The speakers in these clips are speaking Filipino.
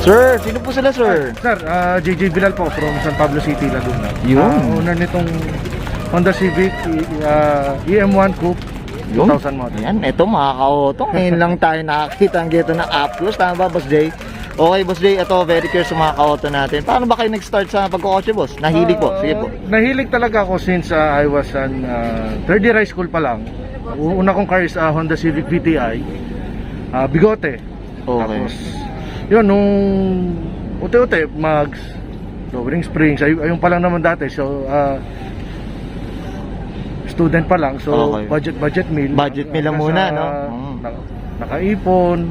Sir, sino po sila, sir? Sir, JJ Bilal po from San Pablo City, Laguna. Yun. Owner nitong Honda Civic EM1 Coupe Yun. 2000 model. Ayan, eto mga ka-auto. Ngayon lang tayo nakakita ang dito na up close. Tama ba, Boss Jay? Okay, Boss Jay, ito very curious sa mga ka-auto natin. Paano ba kayo nag-start sa pagkakotse, boss? Nahilig po, sige po. Nahilig talaga ako since I was an third year high school pa lang. Una kong car is Honda Civic VTI. Bigote. Okay. Tapos, yun, nung ute-ute, mags, lowering springs, ayun pa lang naman dati. So, student pa lang. So, Okay. budget meal. Budget meal lang muna, no? Nakaipon,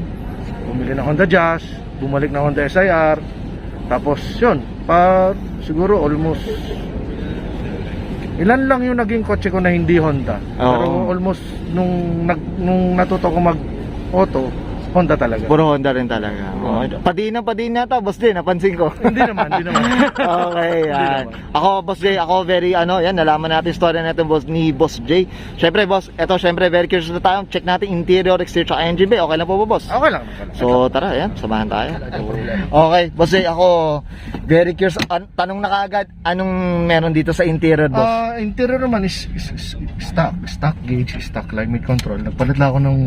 bumili ng Honda Jazz, bumalik ng Honda SIR. Tapos, yun, siguro almost ilan lang yung naging kotse ko na hindi Honda. Pero almost nung natuto ko mag-auto, Honda talaga. Puro Honda rin talaga. Padina ta, Boss Jay, napansin ko. Hindi naman. Okay, yan. Ako, Boss Jay, ako very, yan, nalaman natin story natin, boss, ni Boss Jay. Syempre, boss, eto, syempre, very curious na tayo. Check natin interior, exterior, tsaka engine bay. Okay lang po ba, boss? Okay lang. So, tara, yan, samahan tayo. Okay, Boss Jay, ako, very curious. Tanong na kaagad, anong meron dito sa interior, boss? Interior naman is stock gauge, stock line, mid control. Nagpalit lang ako ng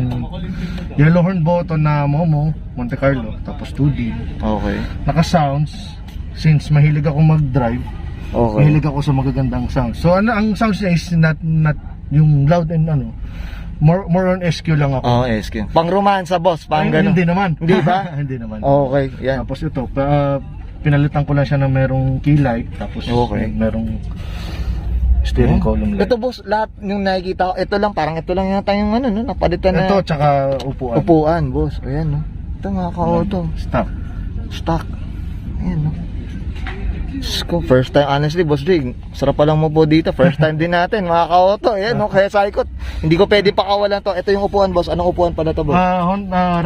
yellow horn button na Momo, Monte Carlo, tapos 2D. Okay. Naka-sounds, since mahilig ako mag-drive, mahilig ako sa magagandang sounds. So, ang sounds niya is not yung loud and more on SQ lang ako. SQ. Pang romansa, boss, pang gano'n. Hindi naman. Hindi ba? Hindi naman. Okay, yan. Tapos ito, pinalitan ko lang siya ng merong key light, tapos merong steering column light. Ito, boss, lahat yung nakikita ko, ito lang yata yung napalitan na. Ito, tsaka upuan. Upuan, boss. Ayan, no. Ito nga ka-auto. Stock. Ayan, no. First time, honestly, Boss Jay, sarap pa lang mo po dito. First time din natin, mga ka-auto. Ayan, no. Kaya sa ikot, hindi ko pwede pakawalan to. Ito yung upuan, boss. Anong upuan pala to, boss?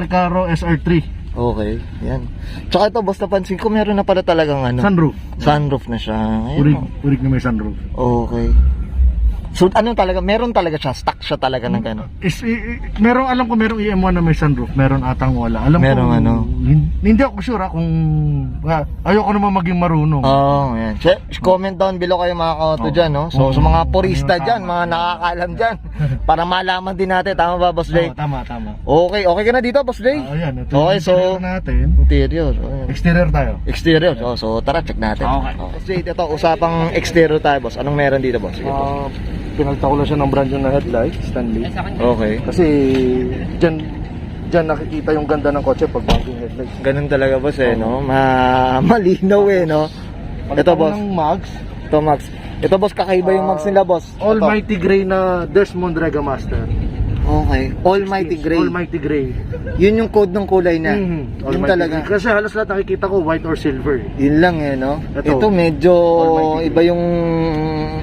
Recaro SR3. Okay, yan. Tsaka ito, boss, napansin ko, meron na pala talagang sunroof na siya. Ayan, Urig na may sunroof. Okay. So, meron talaga siya, stock siya talaga ng gano'n. Alam ko merong EM1 na may sunroof, meron atang wala. Hindi ako sure kung ayoko naman maging marunong. Yan. Comment down below kayo mga ka-auto dyan, no? So, sa mga purista dyan, mga nakakaalam dyan, para malaman din natin, tama ba, Boss Jay? Tama. Okay ka na dito, Boss Jay? Ayan, ito okay, so, natin. Interior. Exterior tayo. Exterior. So, tara, check natin. Okay. Boss Jay, ito, usapang exterior tayo, boss. Anong meron dito, boss? Sige, boss. Pinalta ko lang siya ng brand new na headlight, Stanley. Okay. Kasi dyan nakikita yung ganda ng kotse pag bagong headlight. Ganun talaga, boss, no? Malinaw, no? Ito, boss. Ng mags. Ito, Max. Ito, boss, kakaiba yung mags nila, boss. Almighty Gray na Desmond Rega Master. Okay. Almighty Gray. Almighty Gray. Yun yung code ng kulay na. Yun talaga. Gray. Kasi halos lahat nakikita ko white or silver. Yun lang, no? Ito medyo iba yung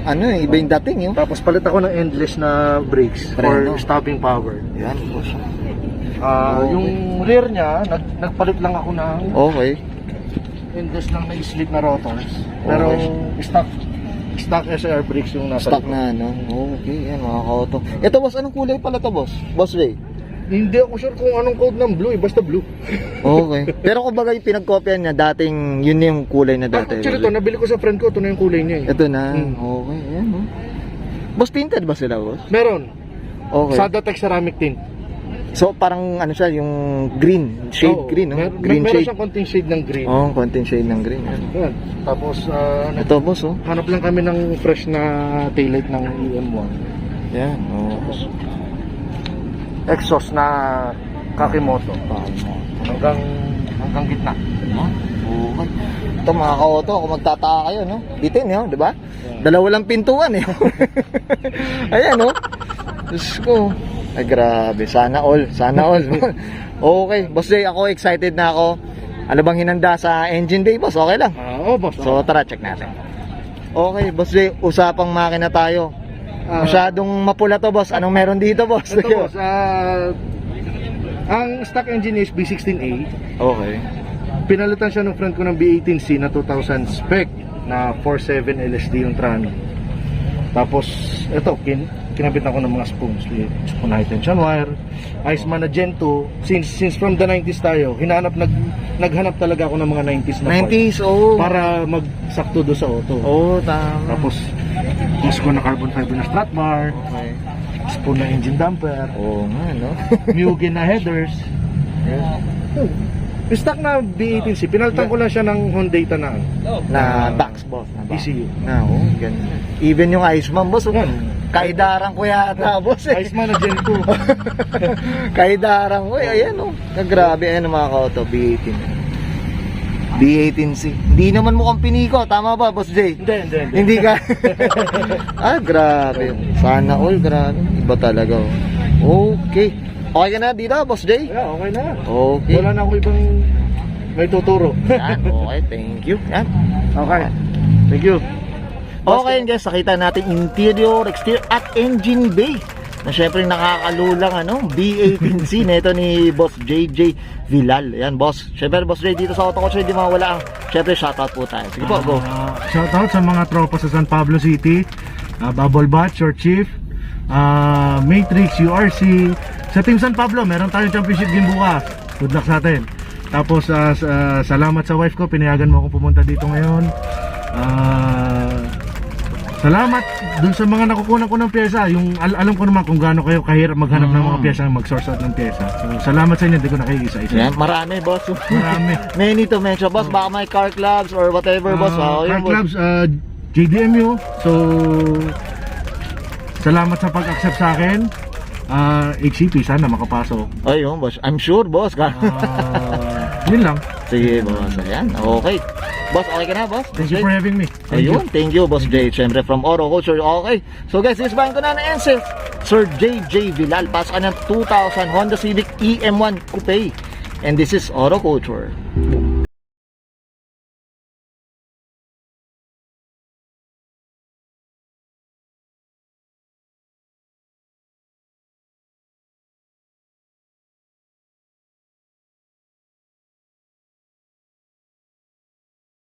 iba yung dating, yun. Tapos palit ako ng endless na brakes for stopping power. Yan, boss. Yung rear niya, nagpalit lang ako ng endless lang na slip na rotors. Pero stock SR brakes yung nasa stock na, Okay, yan, mga ka-auto. Ito, boss, anong kulay pala to, boss? Boss Ray? Hindi ako sure kung anong code ng blue, basta blue. Okay. Pero kumbaga yung pinagkopyan niya, dating yun yung kulay na dati. Actually, ito, nabili ko sa friend ko, ito na yung kulay niya. Ito na, okay, yan, Boss, tinted ba sila, boss? Meron. Okay. Sadatech ceramic tint. So, parang siya, yung green, shade green, no? Green meron shade. Siyang konting shade ng green. Konting shade ng green. Yan. Tapos, ito, boss, hanap lang kami ng fresh na taillight ng EM1. Yan, Exhaust na Kakimoto. Hanggang gitna. Okay. Ito, mga ka-auto, kung magtataka kayo, no? Bitin, di ba? Dalawa lang pintuan, Ayan, Diyos ko. Ay, grabe. Sana all. Okay, Boss Jay, ako excited na ako. Ano bang hinanda sa engine bay, boss? Okay lang? Boss. So, tara, check natin. Okay, Boss Jay, usapang makina tayo. Masyadong mapula to, boss. Anong meron dito, boss? Ito, boss. Ang stock engine is B16A. Okay. Pinalitan siya ng friend ko ng B18C na 2000 spec na 47 LSD yung trano. Tapos, ito, kinabit ako ng mga spoons. Spoon high tension wire. Iceman na Gen 2. Since from the 90s tayo, naghanap talaga ako ng mga 90s na part 90s, oh. para magsakto do sa auto. Oh, tama. Tapos Cusco na carbon fiber na strut bar, Okay. spoon na engine damper, Oo nga, no? Mugen na headers. Stock na B18C, pinalitan ko lang siya ng Hyundai na Na box, boss. Na box. ECU. Na, oh, ganun. Even yung Iceman, boss. Oh. Yan. Kaidarang ko yata, boss. Eh. Iceman na Gen 2. Kaidarang ko. Ayan, oh. Grabe, ayan ang mga ka-auto. B18. B18C. Hindi naman mukhang piniko. Tama ba, Boss Jay? Hindi. Hindi ka. Grabe. Sana all, grabe. Iba talaga, oh. Okay. Okay ka na dito, Boss Jay? Yeah, okay na. Okay. Wala na ako ibang may tuturo. Yan, okay. Thank you. Yan. Okay. Thank you. Okay, guys, nakita natin interior, exterior at engine bay na syempre nakakalulang B18C nito ni Boss JJ Vilal. Yan, boss. Syempre, Boss J, dito sa Auto Coach, hindi mawala ang syempre shoutout po tayo. Sige po, go. Shoutout sa mga tropa sa San Pablo City, Bubble Bat, Short Chief, Matrix, URC. Sa Team San Pablo, meron tayong championship game bukas. Good luck sa atin. Tapos, salamat sa wife ko, pinayagan mo akong pumunta dito ngayon. Salamat dun sa mga nakukunan ko ng pyesa. Yung alam ko naman kung gaano kayo kahirap maghanap ng mga pyesa, mag-source out ng pyesa. So, salamat sa inyo, hindi ko na kayo isa-isa. Yan, marami, boss. Marami. Many to mention, boss. Baka may car clubs or whatever, boss. Car clubs, JDMU. So, salamat sa pag-accept sa akin. HCP, sana makapasok. Ayun, boss. I'm sure, boss. Yun lang. Sige, boss. Ayan, okay. Boss, okay ka na, boss? Thank you for having me. Thank Ayun, thank you, Boss Jay. Siyempre, from Auto Culture. Okay. So, guys, this buying ko na NSF. Sir JJ Vilal. Pasok ka ng 2000 Honda Civic EM1 Coupe. And this is Auto Culture.